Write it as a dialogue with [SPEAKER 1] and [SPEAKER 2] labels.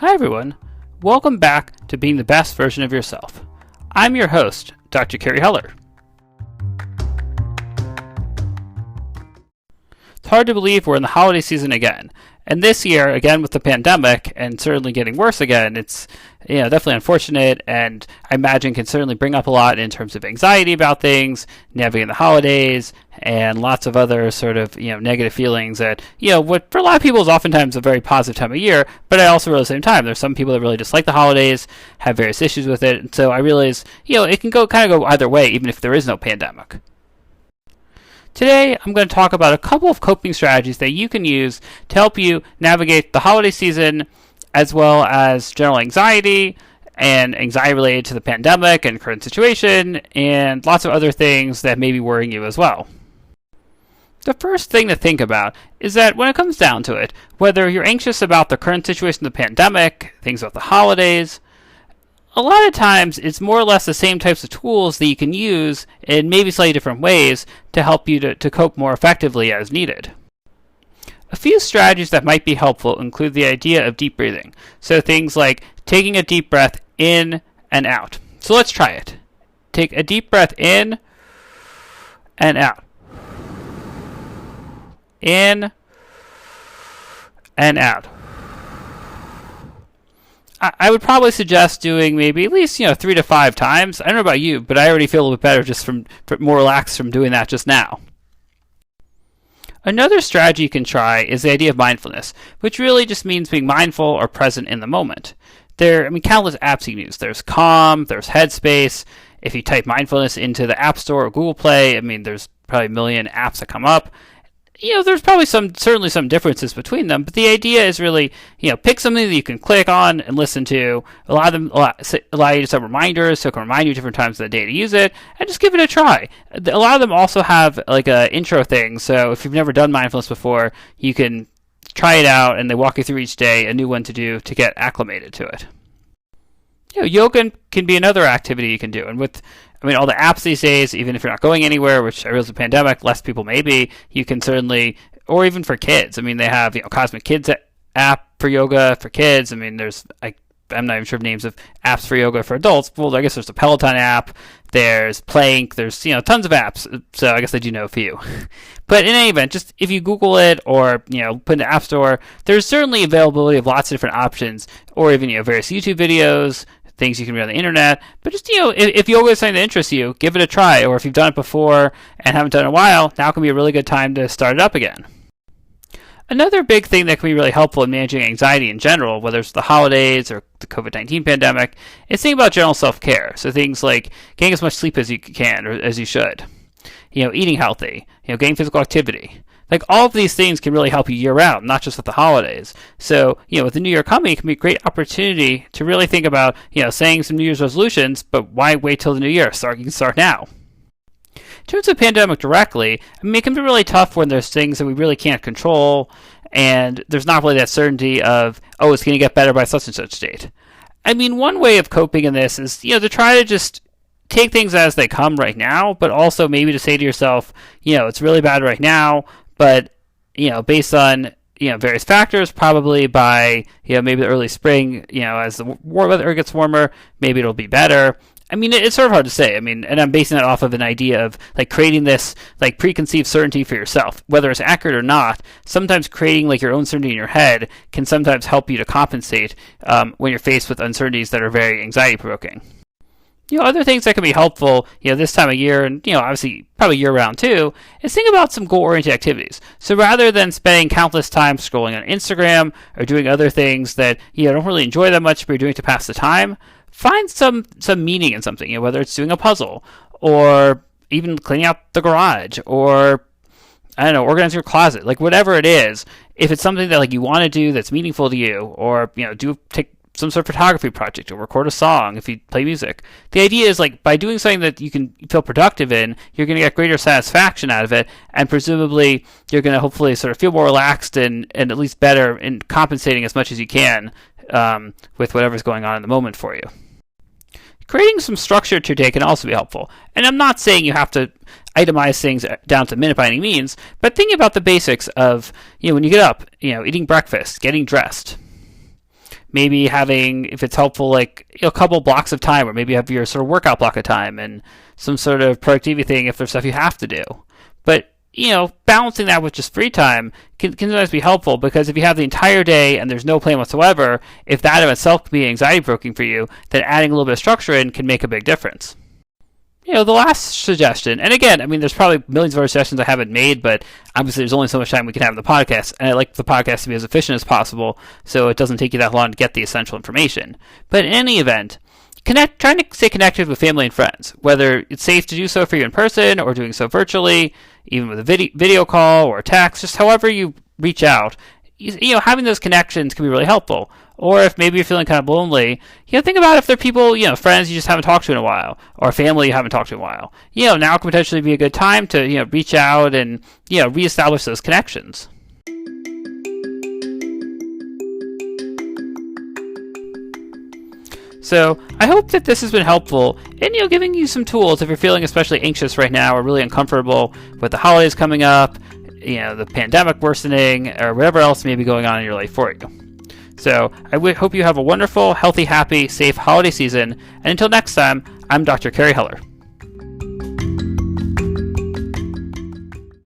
[SPEAKER 1] Hi everyone, welcome back to being the best version of yourself. I'm your host, Dr. Carey Heller. It's hard to believe we're in the holiday season again. And this year, again with the pandemic, and certainly getting worse again, it's definitely unfortunate, and I imagine can certainly bring up a lot in terms of anxiety about things, navigating the holidays, and lots of other sort of negative feelings that what for a lot of people is oftentimes a very positive time of year. But I also realize at the same time there's some people that really dislike the holidays, have various issues with it, and so I realize it can go either way, even if there is no pandemic. Today, I'm going to talk about a couple of coping strategies that you can use to help you navigate the holiday season, as well as general anxiety and anxiety related to the pandemic and current situation, and lots of other things that may be worrying you as well. The first thing to think about is that when it comes down to it, whether you're anxious about the current situation of the pandemic, things about the holidays, a lot of times it's more or less the same types of tools that you can use in maybe slightly different ways to help you to cope more effectively as needed. A few strategies that might be helpful include the idea of deep breathing. So things like taking a deep breath in and out. So let's try it. Take a deep breath in and out. In and out. I would probably suggest doing maybe at least 3 to 5 times. I don't know about you, but I already feel a little bit better just from more relaxed from doing that just now. Another strategy you can try is the idea of mindfulness, which really just means being mindful or present in the moment. Countless apps you can use. There's Calm, there's Headspace. If you type mindfulness into the App Store or Google Play, there's probably a million apps that come up. There's probably certainly some differences between them, but the idea is really, pick something that you can click on and listen to. A lot of them allow you to set reminders, so it can remind you different times of the day to use it, and just give it a try. A lot of them also have like a intro thing, so if you've never done mindfulness before, you can try it out, and they walk you through each day a new one to do to get acclimated to it. Yoga can be another activity you can do, and with all the apps these days, even if you're not going anywhere, which I realize the pandemic, less people may be, you can certainly, or even for kids. They have, Cosmic Kids app for yoga for kids. There's, I'm not even sure of names of apps for yoga for adults. Well, I guess there's the Peloton app, there's Plank, there's, tons of apps. So I guess I do know a few. But in any event, just if you Google it or, put in the App Store, there's certainly availability of lots of different options, or even, various YouTube videos, things you can read on the internet. But just, if yoga is something that interests you, give it a try. Or if you've done it before and haven't done it in a while, now can be a really good time to start it up again. Another big thing that can be really helpful in managing anxiety in general, whether it's the holidays or the Covid-19 pandemic, is thinking about general self-care. So things like getting as much sleep as you can or as you should. Eating healthy, getting physical activity. All of these things can really help you year-round, not just with the holidays. So, with the New Year coming, it can be a great opportunity to really think about, saying some New Year's resolutions, but why wait till the New Year? You can start now. In terms of the pandemic directly, it can be really tough when there's things that we really can't control, and there's not really that certainty of, it's going to get better by such and such date. One way of coping in this is, to try to just take things as they come right now, but also maybe to say to yourself, it's really bad right now, but, based on, various factors, probably by, maybe the early spring, as the weather gets warmer, maybe it'll be better. It's sort of hard to say. And I'm basing that off of an idea of, creating this, preconceived certainty for yourself. Whether it's accurate or not, sometimes creating, your own certainty in your head can sometimes help you to compensate when you're faced with uncertainties that are very anxiety-provoking. Other things that can be helpful, this time of year, and, obviously probably year-round too, is think about some goal-oriented activities. So rather than spending countless time scrolling on Instagram or doing other things that, don't really enjoy that much, but you're doing it to pass the time, find some meaning in something, whether it's doing a puzzle, or even cleaning out the garage, or, organizing your closet, whatever it is. If it's something that, you want to do that's meaningful to you, or, take some sort of photography project or record a song if you play music. The idea is by doing something that you can feel productive in, you're going to get greater satisfaction out of it, and presumably you're going to hopefully sort of feel more relaxed and at least better in compensating as much as you can with whatever's going on in the moment for you. Creating some structure to your day can also be helpful. And I'm not saying you have to itemize things down to the minute by any means, but thinking about the basics of, when you get up, eating breakfast, getting dressed. maybe having, if it's helpful, like a couple blocks of time, or maybe you have your sort of workout block of time and some sort of productivity thing if there's stuff you have to do. But balancing that with just free time can sometimes be helpful, because if you have the entire day and there's no plan whatsoever, if that in itself can be anxiety provoking for you, then adding a little bit of structure in can make a big difference. The last suggestion, and again, I mean, there's probably millions of other suggestions I haven't made, but obviously there's only so much time we can have in the podcast, and I like the podcast to be as efficient as possible, so it doesn't take you that long to get the essential information. But in any event, trying to stay connected with family and friends, whether it's safe to do so for you in person or doing so virtually, even with a video call or a text, just however you reach out. Having those connections can be really helpful. Or if maybe you're feeling kind of lonely, think about if there are people, friends you just haven't talked to in a while, or family you haven't talked to in a while. Now can potentially be a good time to, reach out and, reestablish those connections. So I hope that this has been helpful in giving you some tools if you're feeling especially anxious right now or really uncomfortable with the holidays coming up, the pandemic worsening, or whatever else may be going on in your life for you. So I hope you have a wonderful, healthy, happy, safe holiday season. And until next time, I'm Dr. Kerry Heller.